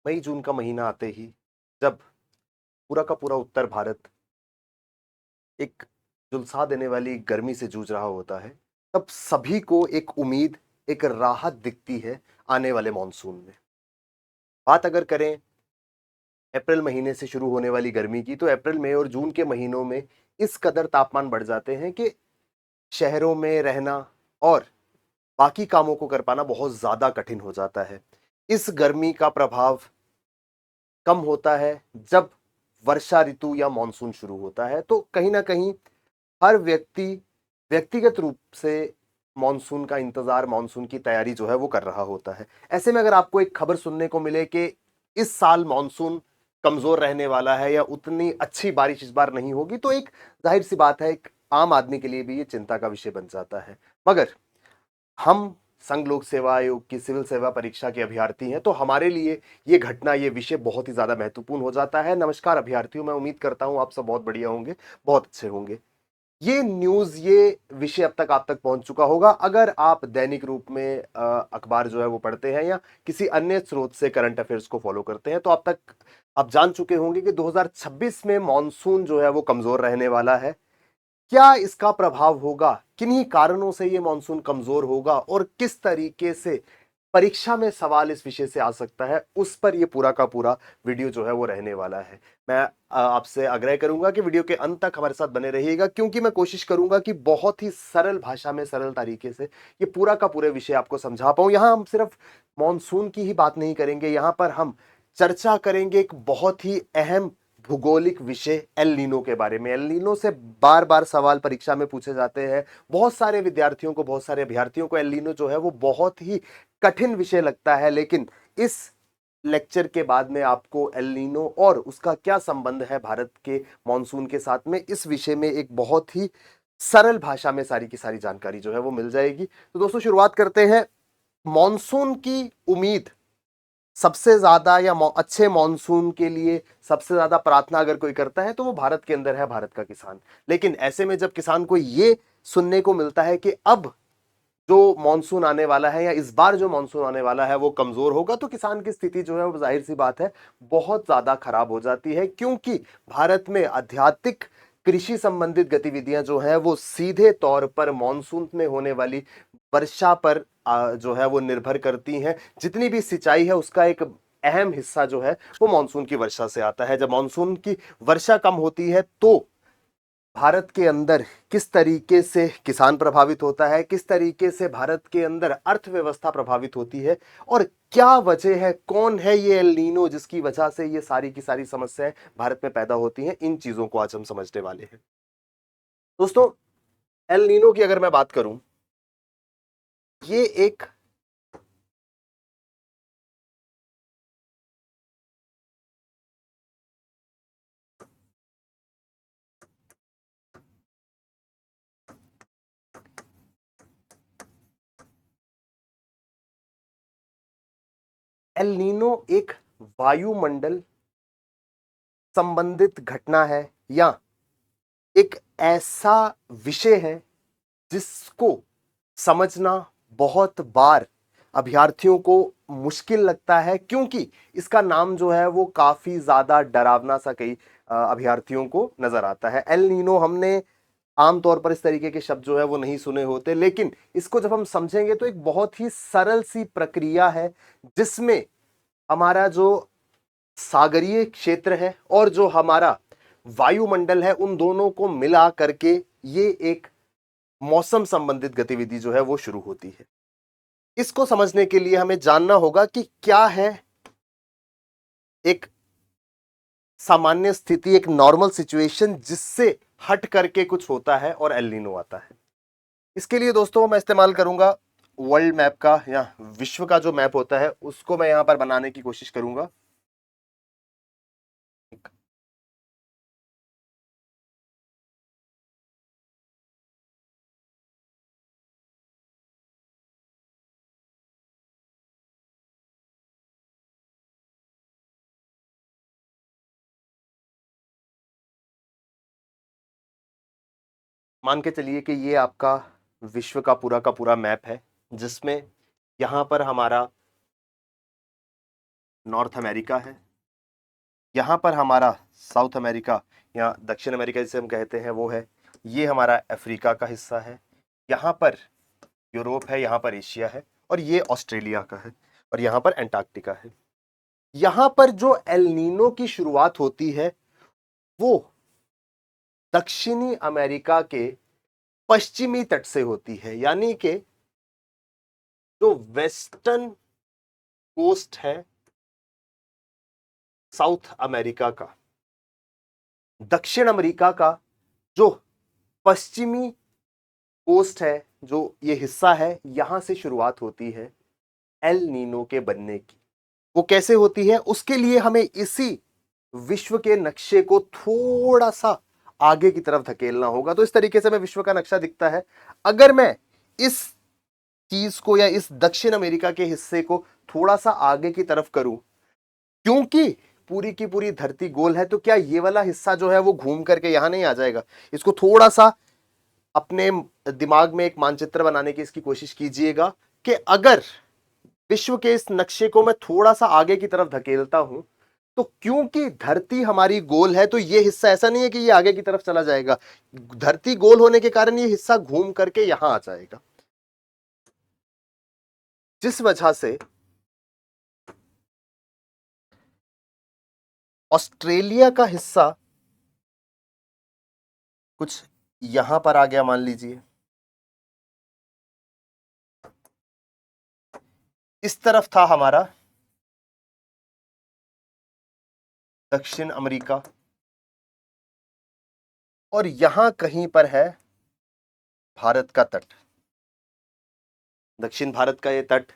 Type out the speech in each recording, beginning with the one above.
मई जून का महीना आते ही जब पूरा का पूरा उत्तर भारत एक झुलसा देने वाली गर्मी से जूझ रहा होता है, तब सभी को एक उम्मीद, एक राहत दिखती है आने वाले मॉनसून में। बात अगर करें अप्रैल महीने से शुरू होने वाली गर्मी की, तो अप्रैल, मई और जून के महीनों में इस कदर तापमान बढ़ जाते हैं कि शहरों में रहना और बाकी कामों को कर पाना बहुत ज्यादा कठिन हो जाता है। इस गर्मी का प्रभाव कम होता है जब वर्षा ऋतु या मॉनसून शुरू होता है, तो कहीं ना कहीं हर व्यक्ति व्यक्तिगत रूप से मॉनसून का इंतजार, मॉनसून की तैयारी जो है वो कर रहा होता है। ऐसे में अगर आपको एक खबर सुनने को मिले कि इस साल मॉनसून कमजोर रहने वाला है या उतनी अच्छी बारिश इस बार नहीं होगी, तो एक जाहिर सी बात है, एक आम आदमी के लिए भी ये चिंता का विषय बन जाता है। मगर हम संघ लोक सेवा आयोग की सिविल सेवा परीक्षा के अभ्यर्थी हैं, तो हमारे लिए ये घटना, ये विषय बहुत ही ज्यादा महत्वपूर्ण हो जाता है। नमस्कार अभ्यर्थियों, मैं उम्मीद करता हूं आप सब बहुत बढ़िया होंगे, बहुत अच्छे होंगे। ये न्यूज, ये विषय अब तक आप तक पहुंच चुका होगा अगर आप दैनिक रूप में अखबार जो है वो पढ़ते हैं या किसी अन्य स्रोत से करंट अफेयर्स को फॉलो करते हैं, तो अब तक आप जान चुके होंगे कि 2026 में मॉनसून जो है वो कमजोर रहने वाला है। क्या इसका प्रभाव होगा, किन्हीं कारणों से ये मॉनसून कमजोर होगा और किस तरीके से परीक्षा में सवाल इस विषय से आ सकता है, उस पर ये पूरा का पूरा वीडियो जो है वो रहने वाला है। मैं आपसे आग्रह करूंगा कि वीडियो के अंत तक हमारे साथ बने रहिएगा, क्योंकि मैं कोशिश करूंगा कि बहुत ही सरल भाषा में, सरल तरीके से ये पूरा का पूरे विषय आपको समझा पाऊं। यहां हम सिर्फ मॉनसून की ही बात नहीं करेंगे, यहां पर हम चर्चा करेंगे एक बहुत ही अहम भूगोलिक विषय एल नीनो के बारे में। एल नीनो से बार बार सवाल परीक्षा में पूछे जाते हैं। बहुत सारे विद्यार्थियों को, बहुत सारे अभ्यर्थियों को एल नीनो जो है वो बहुत ही कठिन विषय लगता है, लेकिन इस लेक्चर के बाद में आपको एल नीनो और उसका क्या संबंध है भारत के मॉनसून के साथ में, इस विषय में एक बहुत ही सरल भाषा में सारी की सारी जानकारी जो है वो मिल जाएगी। तो दोस्तों, शुरुआत करते हैं। मॉनसून की उम्मीद सबसे ज्यादा, या अच्छे मॉनसून के लिए सबसे ज्यादा प्रार्थना अगर कोई करता है, तो वो भारत के अंदर है, भारत का किसान। लेकिन ऐसे में जब किसान को ये सुनने को मिलता है कि अब जो मॉनसून आने वाला है या इस बार जो मॉनसून आने वाला है वो कमजोर होगा, तो किसान की स्थिति जो है वो जाहिर सी बात है बहुत ज्यादा खराब हो जाती है। क्योंकि भारत में आध्यात्मिक कृषि संबंधित गतिविधियां जो है वो सीधे तौर पर मॉनसून में होने वाली वर्षा पर जो है वो निर्भर करती हैं। जितनी भी सिंचाई है उसका एक अहम हिस्सा जो है वो मॉनसून की वर्षा से आता है। जब मॉनसून की वर्षा कम होती है, तो भारत के अंदर किस तरीके से किसान प्रभावित होता है, किस तरीके से भारत के अंदर अर्थव्यवस्था प्रभावित होती है, और क्या वजह है, कौन है ये एल नीनो जिसकी वजह से ये सारी की सारी समस्याएं भारत में पैदा होती हैं, इन चीजों को आज हम समझने वाले हैं। दोस्तों, एल नीनो की अगर मैं बात करूं, ये एक एल नीनो एक वायुमंडल संबंधित घटना है, या एक ऐसा विषय है जिसको समझना बहुत बार अभ्यर्थियों को मुश्किल लगता है, क्योंकि इसका नाम जो है वो काफी ज्यादा डरावना सा कई अभ्यर्थियों को नजर आता है। एल नीनो हमने आमतौर पर इस तरीके के शब्द जो है वो नहीं सुने होते, लेकिन इसको जब हम समझेंगे तो एक बहुत ही सरल सी प्रक्रिया है, जिसमें हमारा जो सागरीय क्षेत्र है और जो हमारा वायुमंडल है, उन दोनों को मिला करके ये एक मौसम संबंधित गतिविधि जो है वो शुरू होती है। इसको समझने के लिए हमें जानना होगा कि क्या है एक सामान्य स्थिति, एक नॉर्मल सिचुएशन जिससे हट करके कुछ होता है और एल नीनो आता है। इसके लिए दोस्तों मैं इस्तेमाल करूंगा वर्ल्ड मैप का, या विश्व का जो मैप होता है उसको मैं यहां पर बनाने की कोशिश करूंगा। मान के चलिए कि ये आपका विश्व का पूरा मैप है, जिसमें यहां पर हमारा नॉर्थ अमेरिका है, यहाँ पर हमारा साउथ अमेरिका या दक्षिण अमेरिका जिसे हम कहते हैं वो है, ये हमारा अफ्रीका का हिस्सा है, यहाँ पर यूरोप है, यहाँ पर एशिया है, और ये ऑस्ट्रेलिया का है, और यहाँ पर एंटार्क्टिका है। यहाँ पर जो एल नीनो की शुरुआत होती है वो दक्षिणी अमेरिका के पश्चिमी तट से होती है, यानी कि जो वेस्टर्न कोस्ट है साउथ अमेरिका का, दक्षिण अमेरिका का जो पश्चिमी कोस्ट है, जो ये हिस्सा है, यहां से शुरुआत होती है एल नीनो के बनने की। वो कैसे होती है, उसके लिए हमें इसी विश्व के नक्शे को थोड़ा सा आगे की तरफ धकेलना होगा। तो इस तरीके से हमें विश्व का नक्शा दिखता है। अगर मैं इस चीज को या इस दक्षिण अमेरिका के हिस्से को थोड़ा सा आगे की तरफ करूं, क्योंकि पूरी की पूरी धरती गोल है, तो क्या ये वाला हिस्सा जो है वो घूम करके यहां नहीं आ जाएगा? इसको थोड़ा सा अपने दिमाग में एक मानचित्र बनाने की इसकी कोशिश कीजिएगा कि अगर विश्व के इस नक्शे को मैं थोड़ा सा आगे की तरफ धकेलता हूं, तो क्योंकि धरती हमारी गोल है, तो ये हिस्सा ऐसा नहीं है कि ये आगे की तरफ चला जाएगा। धरती गोल होने के कारण ये हिस्सा घूम करके यहां आ जाएगा, जिस वजह से ऑस्ट्रेलिया का हिस्सा कुछ यहां पर आ गया, मान लीजिए इस तरफ था हमारा दक्षिण अमेरिका, और यहां कहीं पर है भारत का तट, दक्षिण भारत का ये तट।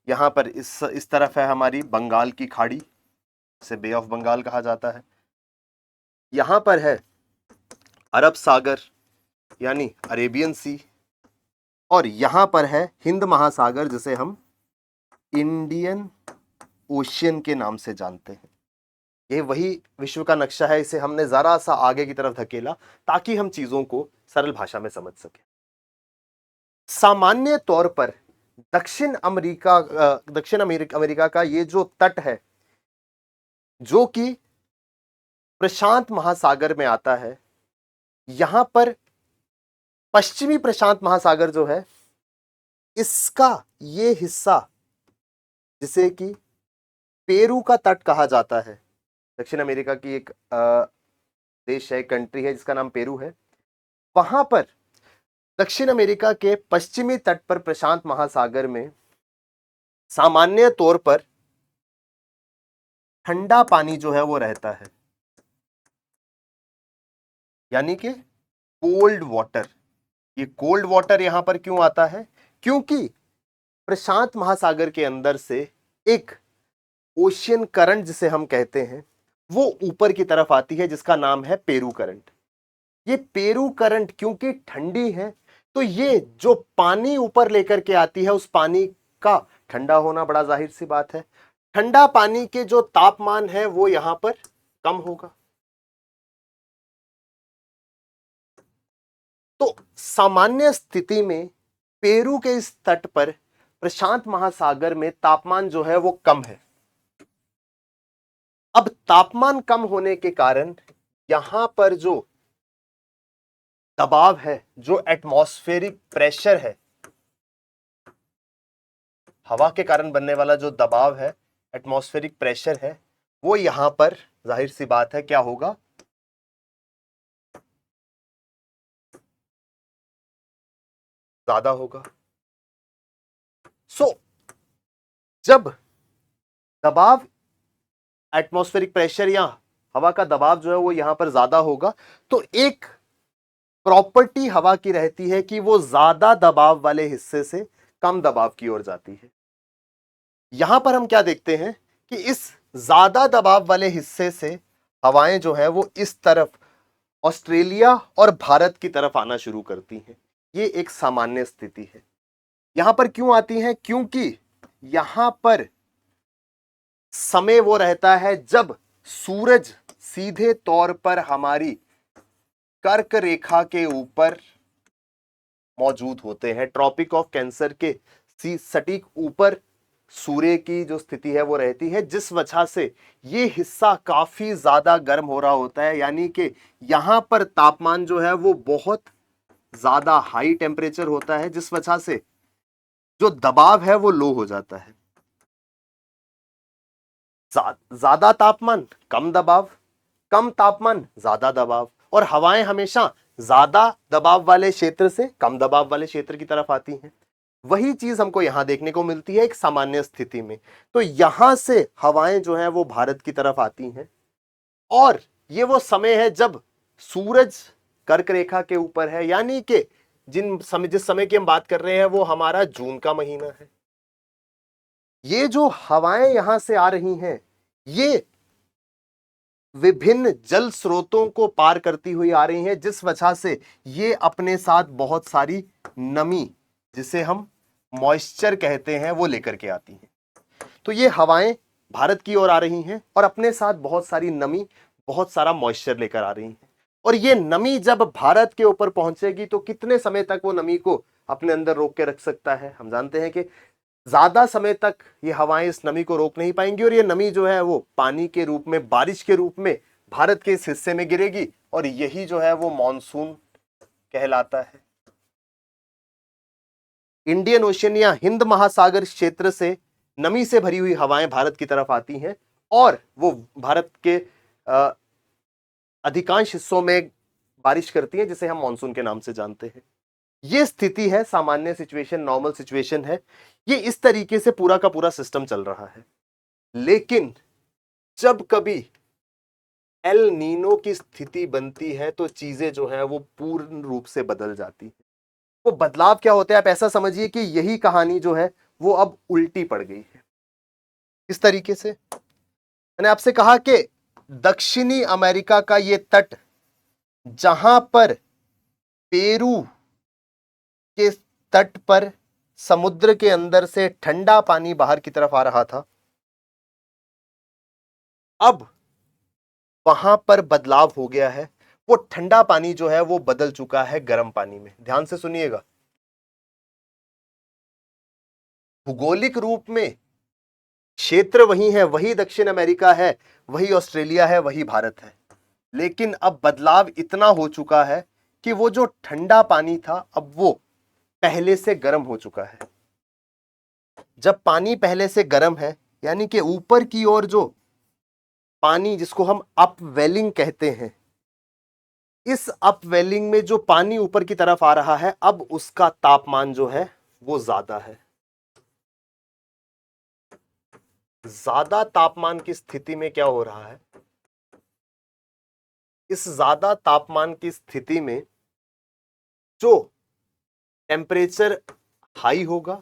यहां पर इस तरफ है हमारी बंगाल की खाड़ी, से बे ऑफ बंगाल कहा जाता है। यहां पर है अरब सागर यानी अरेबियन सी, और यहां पर है हिंद महासागर जिसे हम इंडियन ओशियन के नाम से जानते हैं। ये वही विश्व का नक्शा है, इसे हमने जरा सा आगे की तरफ धकेला ताकि हम चीजों को सरल भाषा में समझ सकें। सामान्य तौर पर दक्षिण अमेरिका का ये जो तट है, जो कि प्रशांत महासागर में आता है, यहां पर पश्चिमी प्रशांत महासागर जो है, इसका ये हिस्सा जिसे कि पेरू का तट कहा जाता है, दक्षिण अमेरिका की एक देश है, कंट्री है जिसका नाम पेरू है, वहां पर दक्षिण अमेरिका के पश्चिमी तट पर प्रशांत महासागर में सामान्य तौर पर ठंडा पानी जो है वो रहता है, यानी कि कोल्ड वाटर। ये कोल्ड वाटर यहां पर क्यों आता है? क्योंकि प्रशांत महासागर के अंदर से एक ओशियन करंट जिसे हम कहते हैं वो ऊपर की तरफ आती है, जिसका नाम है पेरू करंट। ये पेरू करंट क्योंकि ठंडी है, तो ये जो पानी ऊपर लेकर के आती है, उस पानी का ठंडा होना बड़ा जाहिर सी बात है। ठंडा पानी के जो तापमान है वो यहां पर कम होगा। तो सामान्य स्थिति में पेरू के इस तट पर प्रशांत महासागर में तापमान जो है वो कम है। अब तापमान कम होने के कारण यहां पर जो दबाव है, जो एटमॉस्फेरिक प्रेशर है, हवा के कारण बनने वाला जो दबाव है, एटमॉस्फेरिक प्रेशर है, वो यहां पर जाहिर सी बात है क्या होगा? ज्यादा होगा। जब दबाव, एटमॉस्फेरिक प्रेशर या हवा का दबाव जो है वो यहां पर ज्यादा होगा, तो एक प्रॉपर्टी हवा की रहती है कि वो ज्यादा दबाव वाले हिस्से से कम दबाव की ओर जाती है। यहां पर हम क्या देखते हैं कि इस ज्यादा दबाव वाले हिस्से से हवाएं जो है वो इस तरफ ऑस्ट्रेलिया और भारत की तरफ आना शुरू करती हैं। ये एक सामान्य स्थिति है। यहां पर क्यों आती हैं? क्योंकि यहां पर समय वो रहता है जब सूरज सीधे तौर पर हमारी कर्क रेखा के ऊपर मौजूद होते हैं, ट्रॉपिक ऑफ कैंसर के सटीक ऊपर सूर्य की जो स्थिति है वो रहती है, जिस वजह से ये हिस्सा काफी ज्यादा गर्म हो रहा होता है, यानी कि यहां पर तापमान जो है वो बहुत ज्यादा हाई टेम्परेचर होता है, जिस वजह से जो दबाव है वो लो हो जाता है। ज्यादा तापमान कम दबाव, कम तापमान ज्यादा दबाव, और हवाएं हमेशा ज्यादा दबाव वाले क्षेत्र से कम दबाव वाले क्षेत्र की तरफ आती हैं। वही चीज हमको यहां देखने को मिलती है एक सामान्य स्थिति में। तो यहां से हवाएं जो हैं वो भारत की तरफ आती हैं, और ये वो समय है जब सूरज कर्क रेखा के ऊपर है, यानी कि जिस समय की हम बात कर रहे हैं वो हमारा जून का महीना है। ये जो हवाएं यहां से आ रही हैं ये विभिन्न जल स्रोतों को पार करती हुई आ रही हैं, जिस वजह से ये अपने साथ बहुत सारी नमी, जिसे हम मॉइस्चर कहते हैं, वो लेकर के आती हैं। तो ये हवाएं भारत की ओर आ रही हैं और अपने साथ बहुत सारी नमी, बहुत सारा मॉइस्चर लेकर आ रही हैं। और ये नमी जब भारत के ऊपर पहुंचेगी तो कितने समय तक वो नमी को अपने अंदर रोक के रख सकता है? हम जानते हैं कि ज्यादा समय तक ये हवाएं इस नमी को रोक नहीं पाएंगी, और ये नमी जो है वो पानी के रूप में, बारिश के रूप में भारत के इस हिस्से में गिरेगी, और यही जो है वो मॉनसून कहलाता है। इंडियन ओशन या हिंद महासागर क्षेत्र से नमी से भरी हुई हवाएं भारत की तरफ आती हैं, और वो भारत के अधिकांश हिस्सों में बारिश करती हैं, जिसे हम मॉनसून के नाम से जानते हैं। ये स्थिति है सामान्य सिचुएशन, नॉर्मल सिचुएशन है। ये इस तरीके से पूरा का पूरा सिस्टम चल रहा है। लेकिन जब कभी एल नीनो की स्थिति बनती है तो चीजें जो है वो पूर्ण रूप से बदल जाती है। वो बदलाव क्या होता है, आप ऐसा समझिए कि यही कहानी जो है वो अब उल्टी पड़ गई है। इस तरीके से मैंने आपसे कहा कि दक्षिणी अमेरिका का ये तट, जहां पर पेरू के तट पर समुद्र के अंदर से ठंडा पानी बाहर की तरफ आ रहा था, अब वहां पर बदलाव हो गया है। वो ठंडा पानी जो है वो बदल चुका है गर्म पानी में। ध्यान से सुनिएगा, भूगोलिक रूप में क्षेत्र वही है, वही दक्षिण अमेरिका है, वही ऑस्ट्रेलिया है, वही भारत है, लेकिन अब बदलाव इतना हो चुका है कि वो जो ठंडा पानी था अब वो पहले से गर्म हो चुका है। जब पानी पहले से गर्म है, यानी कि ऊपर की ओर जो पानी, जिसको हम अपवेलिंग कहते हैं, इस अपवेलिंग में जो पानी ऊपर की तरफ आ रहा है, अब उसका तापमान जो है वो ज्यादा है। ज्यादा तापमान की स्थिति में क्या हो रहा है, इस ज्यादा तापमान की स्थिति में जो टेम्परेचर हाई होगा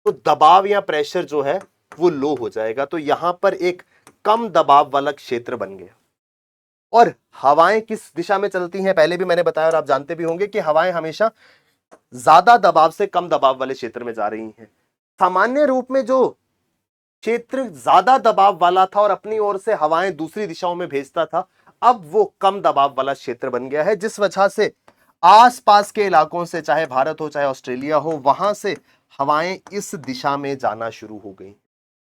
तो दबाव या प्रेशर जो है वो लो हो जाएगा। तो यहां पर एक कम दबाव वाला क्षेत्र बन गया। और हवाएं किस दिशा में चलती हैं, पहले भी मैंने बताया और आप जानते भी होंगे कि हवाएं हमेशा ज्यादा दबाव से कम दबाव वाले क्षेत्र में जा रही हैं। सामान्य रूप में जो क्षेत्र ज्यादा दबाव वाला था और अपनी ओर से हवाएं दूसरी दिशाओं में भेजता था, अब वो कम दबाव वाला क्षेत्र बन गया है, जिस वजह से आसपास के इलाकों से, चाहे भारत हो चाहे ऑस्ट्रेलिया हो, वहां से हवाएं इस दिशा में जाना शुरू हो गई।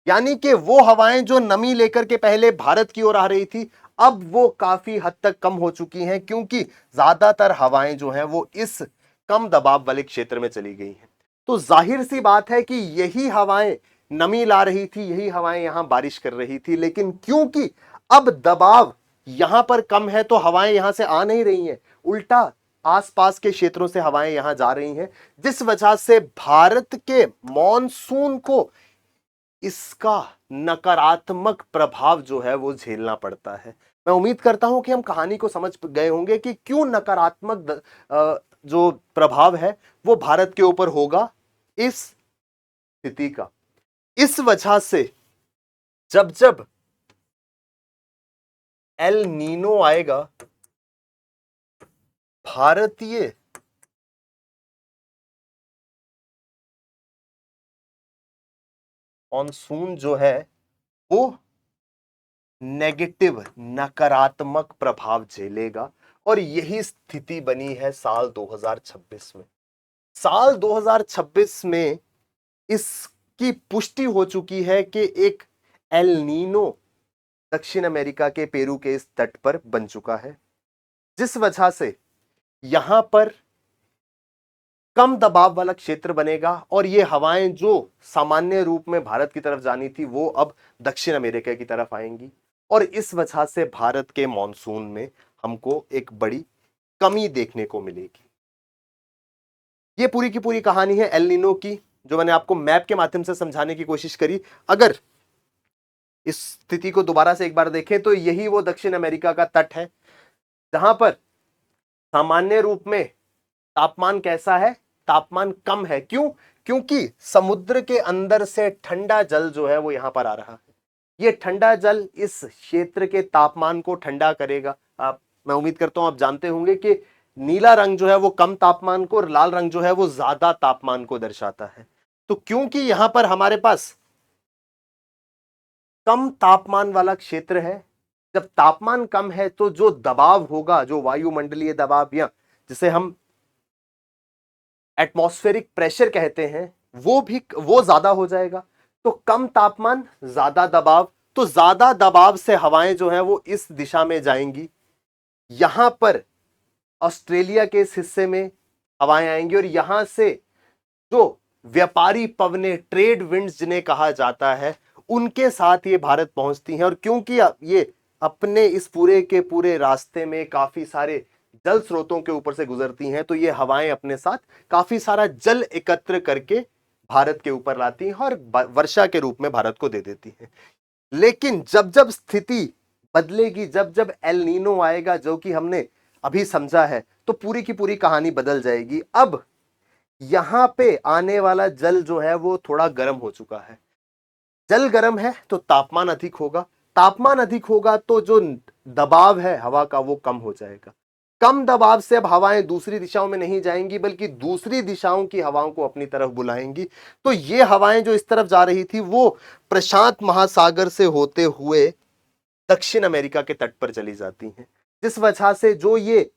यानी कि वो हवाएं जो नमी लेकर के पहले भारत की ओर आ रही थी, अब वो काफी हद तक कम हो चुकी हैं, क्योंकि ज्यादातर हवाएं जो हैं वो इस कम दबाव वाले क्षेत्र में चली गई हैं। तो जाहिर सी बात है कि यही हवाएं नमी ला रही थी, यही हवाएं यहां बारिश कर रही थी, लेकिन क्योंकि अब दबाव यहां पर कम है तो हवाएं यहां से आ नहीं रही हैं, उल्टा आसपास के क्षेत्रों से हवाएं यहां जा रही हैं, जिस वजह से भारत के मॉनसून को इसका नकारात्मक प्रभाव जो है वो झेलना पड़ता है। मैं उम्मीद करता हूं कि हम कहानी को समझ गए होंगे कि क्यों नकारात्मक जो प्रभाव है वो भारत के ऊपर होगा इस स्थिति का। इस वजह से जब जब एल नीनो आएगा, भारतीय मॉनसून जो है वो नेगेटिव, नकारात्मक प्रभाव झेलेगा। और यही स्थिति बनी है साल 2026 में। साल 2026 में इस की पुष्टि हो चुकी है कि एक एल नीनो दक्षिण अमेरिका के पेरू के इस तट पर बन चुका है, जिस वजह से यहां पर कम दबाव वाला क्षेत्र बनेगा और ये हवाएं जो सामान्य रूप में भारत की तरफ जानी थी वो अब दक्षिण अमेरिका की तरफ आएंगी और इस वजह से भारत के मॉनसून में हमको एक बड़ी कमी देखने को मिलेगी। ये पूरी की पूरी कहानी है एल नीनो की, जो मैंने आपको मैप के माध्यम से समझाने की कोशिश करी। अगर इस स्थिति को दोबारा से एक बार देखें तो यही वो दक्षिण अमेरिका का तट है जहां पर सामान्य रूप में तापमान कैसा है, तापमान कम है। क्यों? क्योंकि समुद्र के अंदर से ठंडा जल जो है वो यहां पर आ रहा है। ये ठंडा जल इस क्षेत्र के तापमान को ठंडा करेगा। मैं उम्मीद करता हूं आप जानते होंगे कि नीला रंग जो है वो कम तापमान को और लाल रंग जो है वो ज्यादा तापमान को दर्शाता है। तो क्योंकि यहां पर हमारे पास कम तापमान वाला क्षेत्र है, जब तापमान कम है तो जो दबाव होगा, जो वायुमंडलीय दबाव या जिसे हम एटमॉस्फेरिक प्रेशर कहते हैं, वो ज्यादा हो जाएगा। तो कम तापमान ज्यादा दबाव, तो ज्यादा दबाव से हवाएं जो है वो इस दिशा में जाएंगी। यहां पर ऑस्ट्रेलिया के इस हिस्से में हवाएं आएंगी और यहां से जो व्यापारी पवने, ट्रेड विंड्स जिन्हें कहा जाता है, उनके साथ ये भारत पहुंचती हैं। और क्योंकि ये अपने इस पूरे के पूरे रास्ते में काफी सारे जल स्रोतों के ऊपर से गुजरती हैं, तो ये हवाएं अपने साथ काफी सारा जल एकत्र करके भारत के ऊपर लाती हैं और वर्षा के रूप में भारत को दे देती हैं। लेकिन जब जब स्थिति बदलेगी, जब जब एल नीनो आएगा, जो कि हमने अभी समझा है, तो पूरी की पूरी कहानी बदल जाएगी। अब यहां पे आने वाला जल जो है वो थोड़ा गर्म हो चुका है। जल गर्म है तो तापमान अधिक होगा, तापमान अधिक होगा तो जो दबाव है हवा का वो कम हो जाएगा। कम दबाव से अब हवाएं दूसरी दिशाओं में नहीं जाएंगी बल्कि दूसरी दिशाओं की हवाओं को अपनी तरफ बुलाएंगी। तो ये हवाएं जो इस तरफ जा रही थी वो प्रशांत महासागर से होते हुए दक्षिण अमेरिका के तट पर चली जाती हैं, जिस वजह से जो ये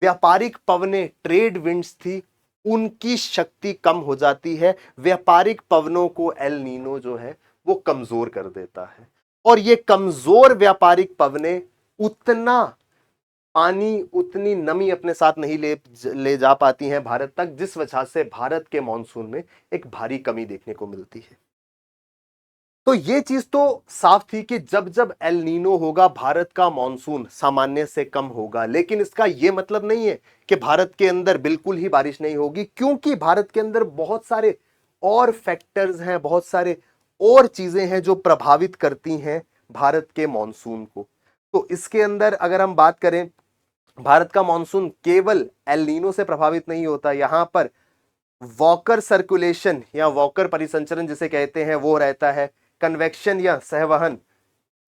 व्यापारिक पवने, ट्रेड विंड्स थी, उनकी शक्ति कम हो जाती है। व्यापारिक पवनों को एल नीनो जो है वो कमजोर कर देता है और ये कमजोर व्यापारिक पवने उतना पानी, उतनी नमी अपने साथ नहीं ले जा पाती हैं भारत तक, जिस वजह से भारत के मॉनसून में एक भारी कमी देखने को मिलती है। तो ये चीज तो साफ थी कि जब जब एल नीनो होगा भारत का मॉनसून सामान्य से कम होगा, लेकिन इसका यह मतलब नहीं है कि भारत के अंदर बिल्कुल ही बारिश नहीं होगी, क्योंकि भारत के अंदर बहुत सारे और फैक्टर्स हैं, बहुत सारे और चीजें हैं जो प्रभावित करती हैं भारत के मॉनसून को। तो इसके अंदर अगर हम बात करें, भारत का मॉनसून केवल एल नीनो से प्रभावित नहीं होता, यहां पर वॉकर सर्कुलेशन या वॉकर परिसंचरण जिसे कहते हैं वो रहता है, कन्वेक्शन या सहवहन,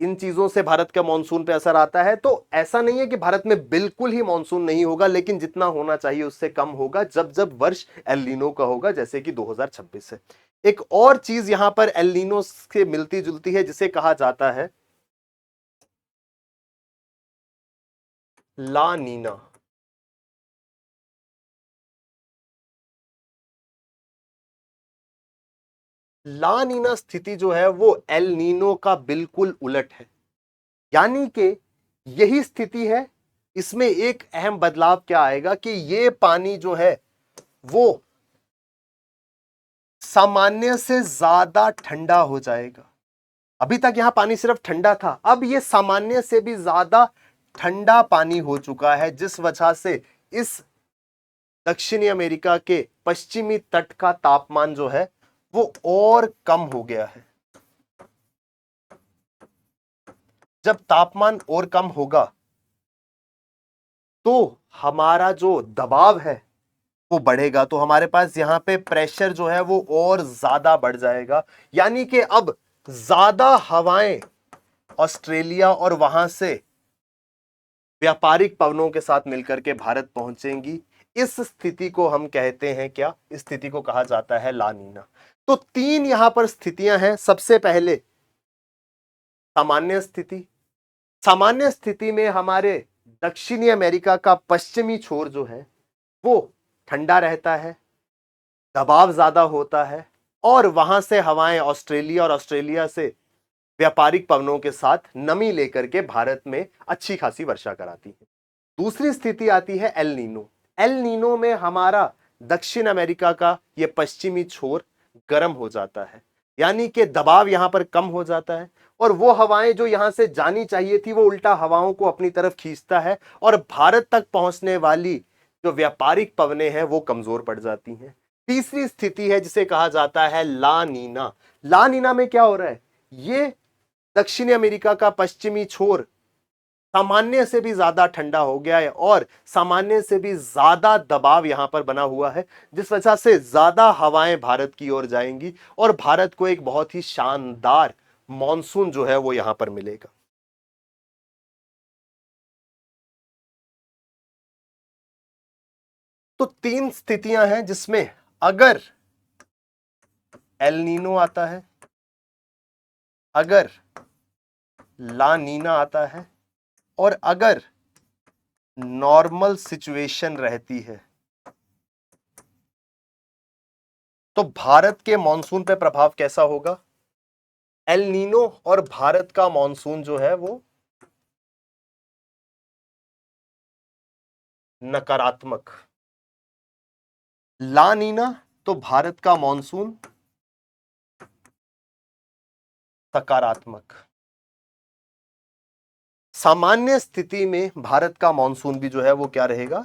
इन चीजों से भारत के मॉनसून पे असर आता है। तो ऐसा नहीं है कि भारत में बिल्कुल ही मॉनसून नहीं होगा, लेकिन जितना होना चाहिए उससे कम होगा जब जब वर्ष एल नीनो का होगा, जैसे कि 2026 है। एक और चीज यहां पर एल नीनो से मिलती जुलती है जिसे कहा जाता है ला नीना। ला नीना स्थिति जो है वो एल नीनो का बिल्कुल उलट है, यानी कि यही स्थिति है। इसमें एक अहम बदलाव क्या आएगा कि ये पानी जो है वो सामान्य से ज्यादा ठंडा हो जाएगा। अभी तक यहां पानी सिर्फ ठंडा था, अब ये सामान्य से भी ज्यादा ठंडा पानी हो चुका है, जिस वजह से इस दक्षिणी अमेरिका के पश्चिमी तट का तापमान जो है वो और कम हो गया है। जब तापमान और कम होगा तो हमारा जो दबाव है वो बढ़ेगा, तो हमारे पास यहां पे प्रेशर जो है वो और ज्यादा बढ़ जाएगा। यानी कि अब ज्यादा हवाएं ऑस्ट्रेलिया और वहां से व्यापारिक पवनों के साथ मिलकर के भारत पहुंचेंगी। इस स्थिति को हम कहते हैं क्या? इस स्थिति को कहा जाता है ला नीना। तो तीन यहां पर स्थितियां हैं। सबसे पहले सामान्य स्थिति। सामान्य स्थिति में हमारे दक्षिणी अमेरिका का पश्चिमी छोर जो है वो ठंडा रहता है, दबाव ज्यादा होता है और वहां से हवाएं ऑस्ट्रेलिया और ऑस्ट्रेलिया से व्यापारिक पवनों के साथ नमी लेकर के भारत में अच्छी खासी वर्षा कराती है। दूसरी स्थिति आती है एल नीनो। एल नीनो में हमारा दक्षिण अमेरिका का यह पश्चिमी छोर गर्म हो जाता है, यानी कि दबाव यहां पर कम हो जाता है और वो हवाएं जो यहां से जानी चाहिए थी वो उल्टा हवाओं को अपनी तरफ खींचता है और भारत तक पहुंचने वाली जो व्यापारिक पवनें हैं वो कमजोर पड़ जाती हैं। तीसरी स्थिति है जिसे कहा जाता है ला नीना। ला नीना में क्या हो रहा है, ये दक्षिणी अमेरिका का पश्चिमी छोर सामान्य से भी ज्यादा ठंडा हो गया है और सामान्य से भी ज्यादा दबाव यहां पर बना हुआ है, जिस वजह से ज्यादा हवाएं भारत की ओर जाएंगी और भारत को एक बहुत ही शानदार मॉनसून जो है वो यहां पर मिलेगा। तो तीन स्थितियां हैं जिसमें अगर एल नीनो आता है, अगर ला नीना आता है और अगर नॉर्मल सिचुएशन रहती है तो भारत के मॉनसून पे प्रभाव कैसा होगा। एल नीनो और भारत का मॉनसून जो है वो नकारात्मक, ला नीना तो भारत का मॉनसून सकारात्मक। सामान्य स्थिति में भारत का मॉनसून भी जो है वो क्या रहेगा,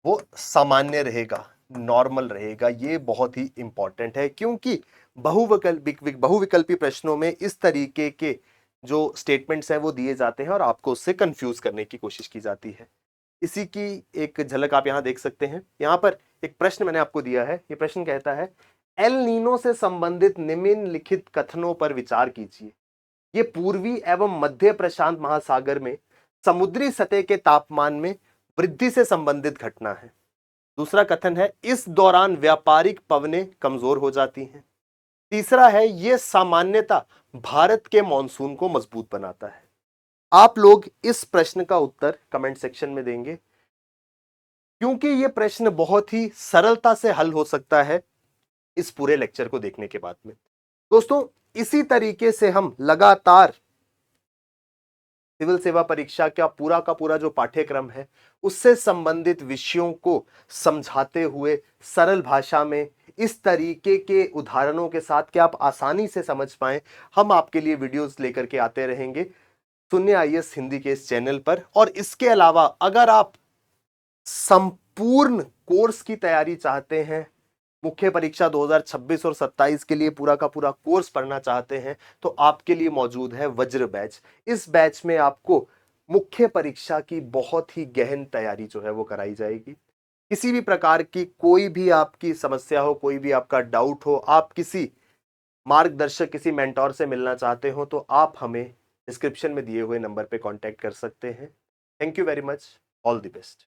वो सामान्य रहेगा, नॉर्मल रहेगा। ये बहुत ही इंपॉर्टेंट है क्योंकि बहुविकल्पी प्रश्नों में इस तरीके के जो स्टेटमेंट्स हैं वो दिए जाते हैं और आपको उससे कंफ्यूज करने की कोशिश की जाती है। इसी की एक झलक आप यहां देख सकते हैं। यहां पर एक प्रश्न मैंने आपको दिया है। ये प्रश्न कहता है एल नीनो से संबंधित निम्नलिखित कथनों पर विचार कीजिए। ये पूर्वी एवं मध्य प्रशांत महासागर में समुद्री सतह के तापमान में वृद्धि से संबंधित घटना है। दूसरा कथन है इस दौरान व्यापारिक पवनें कमजोर हो जाती हैं। तीसरा है यह सामान्यता भारत के मॉनसून को मजबूत बनाता है। आप लोग इस प्रश्न का उत्तर कमेंट सेक्शन में देंगे क्योंकि यह प्रश्न बहुत ही सरलता से हल हो सकता है इस पूरे लेक्चर को देखने के बाद में। दोस्तों, इसी तरीके से हम लगातार सिविल सेवा परीक्षा का पूरा जो पाठ्यक्रम है उससे संबंधित विषयों को समझाते हुए सरल भाषा में इस तरीके के उदाहरणों के साथ कि आप आसानी से समझ पाएं, हम आपके लिए वीडियोस लेकर के आते रहेंगे शून्य आईएएस हिंदी के इस चैनल पर। और इसके अलावा अगर आप संपूर्ण कोर्स की तैयारी चाहते हैं, मुख्य परीक्षा 2026 और 27 के लिए पूरा का पूरा कोर्स पढ़ना चाहते हैं, तो आपके लिए मौजूद है वज्र बैच। इस बैच में आपको मुख्य परीक्षा की बहुत ही गहन तैयारी जो है वो कराई जाएगी। किसी भी प्रकार की कोई भी आपकी समस्या हो, कोई भी आपका डाउट हो, आप किसी मार्गदर्शक, किसी मेंटोर से मिलना चाहते हो, तो आप हमें डिस्क्रिप्शन में दिए हुए नंबर पे कांटेक्ट कर सकते हैं। Thank you very much. All the best.